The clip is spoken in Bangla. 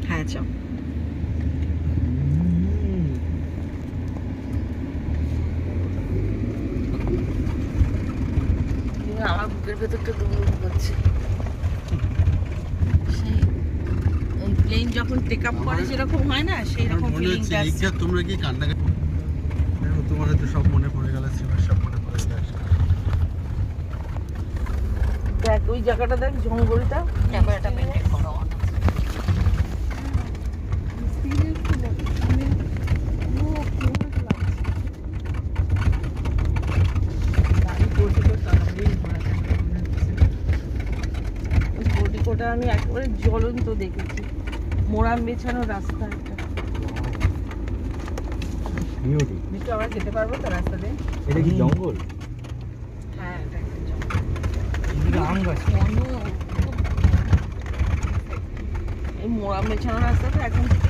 হ্যাঁ চল। আমার বুকের ভেতরটা দুমড়ুম করছে। সেই ওই প্লেন যখন টেক আপ করে যেরকম হয় না, সেই রকম ফিলিংটা আসছে। তোমরা কি কান্না তোমার তো সব মনে পড়ে গেল, সব মনে পড়ে গেল। দেখ ওই জায়গাটা, দেখ জঙ্গলটা, ক্যামেরাটা মেনটেন করো। ওটা আমি একেবারে জ্বলন্ত দেখেছি, মোরাম বেছানো রাস্তা একটা। একটু আমরা যেতে পারবো তো রাস্তা দিয়ে? এটা কি জঙ্গল? হ্যাঁ এটা একটা জঙ্গল। আম গাছ। এই মোরাম বেছানো রাস্তাটা এখন থেকে